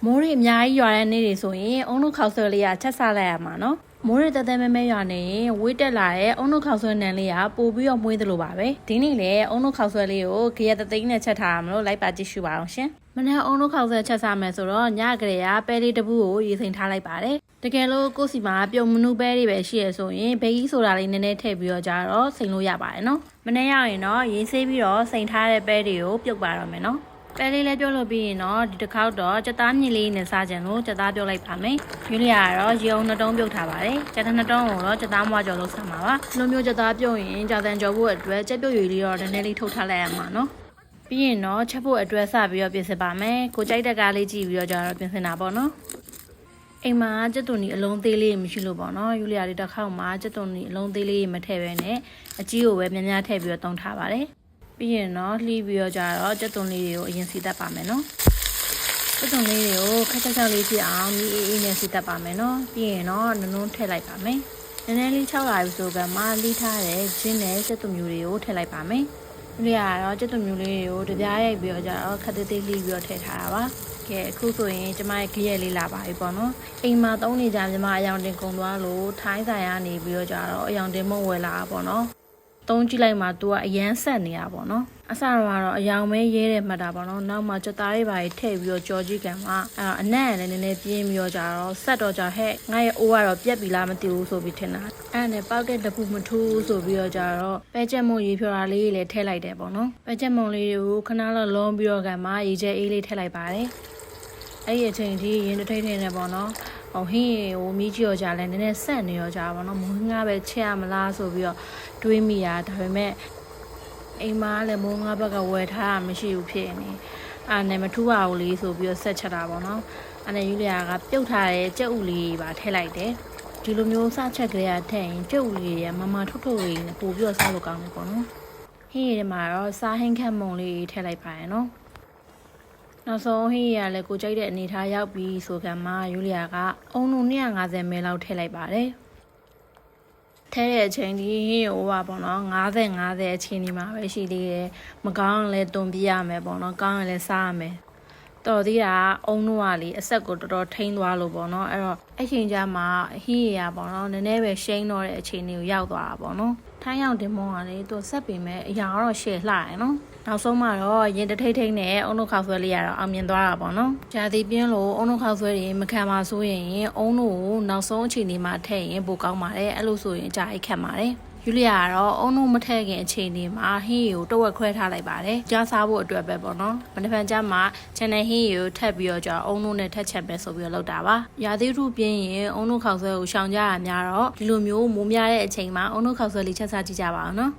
မိုးရီအများကြီးရွာတဲ့နေ့တွေဆိုရင်အုံတို့ခေါက်ဆွဲလေးကချက်ဆလိုက်ရမှာနော်မိုးရီတဲမဲရွာနေရင်ဝေးတက်လာတဲ့အုံတို့ခေါက်ဆွဲနံလေးကပို့ပြီးတော့မွေးသလိုပါပဲဒီနေ့လေအုံတို့ခေါက်ဆွဲလေးကိုကြရတဲ့သိန်းနဲ့ချက်ထားရမလို့လိုက်ပါကြည့်ရှုပါအောင်ရှင်မနေ့အုံတို့ခေါက်ဆွဲချက်စားမယ်ဆိုတော့ညကလေးကပဲလေးတပူကိုရေစိမ်ထားလိုက်ပါတယ်တကယ်လို့ကိုစီမှာပြုံမနုပဲတွေပဲရှိရဆိုရင်ဘေးကြီးဆိုတာလေးနည်းနည်းထည့်ပြီးတော့ကြတော့စိမ်လို့ရပါတယ်နော်မနေ့ရောက်ရင်တော့ရေးဆေးပြီးတော့စိမ်ထားတဲ့ပဲတွေကိုပြုတ်ပါတော့မယ်နော်ပဲလေးလည်းပြုတ်လို့ပြီးရင်တော့ဒီတစ်ခေါက်တော့ကြက်သားမြင့်လေးနဲ့စားကြလို့ကြက်သားပြုတ်လိုက်ပါမယ်ယူလီယာကတော့ရေုံ2တုံးပြုတ်ထားပါတယ်ကြက်သား2တုံးကိုတော့ကြက်သားမွားကြော်လို့ဆက်မှာပါလိုမျိုးကြက်သားပြုတ်ရင်ကြာတန်ကြော်ဖို့အတွက်ကြက်ပြုတ်ရည်လေးတော့နည်းနည်းလေးထုတ်ထားလိုက်ရမှာနော်ပြီးရင်တော့ချက်ဖို့အတွက်စပြီးတော့ပြင်ဆင်ပါမယ်ကိုကြိုက်တဲ့ကားလေးကြည့်ပြီးတော့ကြတော့ပြင်ဆင်တာပေါ့နော်အိမ်မှာကြက်သွန်ကြီးအလုံးသေးလေးမရှိလို့ပေါ့နော်ယူလီယာလေးတစ်ခေါက်မှာကြက်သွန်ကြီးအလုံးသေးလေးမထည့်ဘဲနဲ့အကြီးကိုပဲများများထည့်ပြီးတော့တုံးထားပါတယ်ပြီးရင်တော့လှီးပြီးတော့ကြတော့ကြက်သွန်လေးတွေကိုအရင်စီတတ်ပါမယ်နော်ကြက်သွန်လေးတွေကိုခက်ခက်ခက်လေးဖြစ်အောင်မီးအေးနဲ့စီတတ်ပါမယ်နော်ပြီးရင်တော့နုံနုံထည့်လိုက်ပါမယ်နည်းနည်းလေး6လာပြီဆိုကမှလှီးထားတဲ့ဂျင်းနဲ့ကြက်သွန်မျိုးတွေကိုထည့်လိုက်ပါမယ်ဒီရတော့ကြက်သွန်မျိုးလေးတွေကိုတပြားရိုက်ပြီးတော့ကြတော့ခက်သေးသေးလှီးပြီးတော့ထည့်ထားတာပါကဲအခုဆိုရင်ကျမရဲ့ခရက်လေးလာပါပြီပေါ့နော်အိမ်မှာသုံးနေကြကျမအယောင်တင်ကုန်သွားလို့ထိုင်းဆိုင်ကနေပြီးတော့ကြတော့အယောင်တင်မဝယ်လာတာပေါ့နော်သုံးကြည့်လိုက်မှ तू ကအရန်ဆက်နေရပါတော့အစတော့အယောင်မဲရဲတယ်မှတ်တာပေါ့နော်နောက်မှကြက်သားလေးပါထည့်ပြီးတော့ကြော်ကြည့်ကန်မှအနံ့လည်းနည်းနည်းပြင်းပြီးတော့ကြတော့ဆက်တော့ကြဟဲ့ငါရဲ့အိုးကတော့ပြက်ပြီလားမသိဘူးဆိုပြီးထင်တာအဲ့နဲ့ပေါက်တဲ့တပူမထူးဆိုပြီးတော့ကြတော့ပဲချက်မုံရေဖြော်တာလေးလည်းထည့်လိုက်တယ်ပေါ့နော်ပဲချက်မုံလေးကိုခဏလောက်လုံးပြီးတော့ကန်မှရေချဲအေးလေးထည့်လိုက်ပါတယ်အဲ့ဒီအချိန်ကြီးရင်တစ်ထိတ်ထိတ်နဲ့ပေါ့နော်ဟိုဟင်းဟိုမီးကြီးရောကြလဲနည်းနည်းဆက်နေရောကြပါတော့မုန်းငါပဲချက်ရမလားဆိုပြီးတော့တွေးမိတာဒါပေမဲ့အိမ်မှာလည်းမုန်းငါဘက်ကဝယ်ထားတာမရှိဘူးဖြစ်နေနဲ့မထူးပါဘူးလေးဆိုပြီးတော့ဆက်ချက်တာပေါ့နော်အဲ့နဲ့ယူလီယာကပြုတ်ထားတဲ့ကြက်ဥလေးပါထည့်လိုက်တယ်ဒီလိုမျိုးစချက်ကလေးကထည့်ရင်ကြက်ဥလေးရမမထုတ်ထုတ်လေးနဲ့ပို့ပြီးတော့စားလို့ကောင်းတယ်ပေါ့နော်ဟင်းရည်မှာတော့စားဟင်းခတ်မုံလေးထည့်လိုက်ပါရနော်နောက်ဆုံးဟင်းရည်ကလည်းကိုကြိုက်တဲ့အနေထားရောက်ပြီးဆိုကမှယူလီယာကအုံလုံး250မဲလောက်ထည့်လိုက်ပါတယ်ထဲတဲ့အချိန်ဒီဟင်းဟိုပါပေါ့နော်50အချိန်ဒီမှာပဲရှိသေးတယ်မကောင်းလည်းတွန်ပြရမယ်ပေါ့နော်ကောင်းရင်လည်းစားရမယ်တော်သေးတာအုံတို့ကလေအဆက်ကိုတော်တော်ထိန်းသွားလို့ပေါ့နော်အဲ့တော့အချိန်ကြာမှာဟင်းရည်ပေါ့နော်နည်းနည်းပဲရှိန်းတော့တဲ့အချိန်လေးကိုရောက်သွားတာပေါ့နော်ထိုင်းရောက်တင်မောကလေသူဆက်ပင်မဲ့အရာတော့ရှယ်လှရယ်နော်နောက်ဆုံးမှတော့ရင်တထိတ်ထိတ်နဲ့အုံတို့ခောက်ဆွဲလေးရတော့အောင်မြင်သွားတာပေါ့နော်ဂျာတိပြင်းလို့အုံတို့ခောက်ဆွဲတွေမခံပါဆိုရင်အုံတို့ကိုနောက်ဆုံးအချိန်ဒီမှာထည့်ရင်ပိုကောင်းပါတယ်အဲ့လိုဆိုရင်ဂျာအိတ်ခတ်ပါတယ်ယူလီယာကတော့အုံတို့မထည့်ခင်အချိန်ဒီမှာဟင်းကိုတဝက်ခွဲထားလိုက်ပါတယ်ကြားစားဖို့အတွက်ပဲပေါ့နော်မနေ့ကကြမှာ channel ဟင်းကိုထပ်ပြီးတော့ကြာအုံတို့နဲ့ထက်ချက်ပဲဆိုပြီးတော့လုပ်တာပါရာသီဥတုပြင်းရင်အုံတို့ခောက်ဆွဲကိုရှောင်ကြရများတော့ဒီလိုမျိုးမိုးများတဲ့အချိန်မှာအုံတို့ခောက်ဆွဲလေးချက်စားကြည့်ကြပါအောင်နော်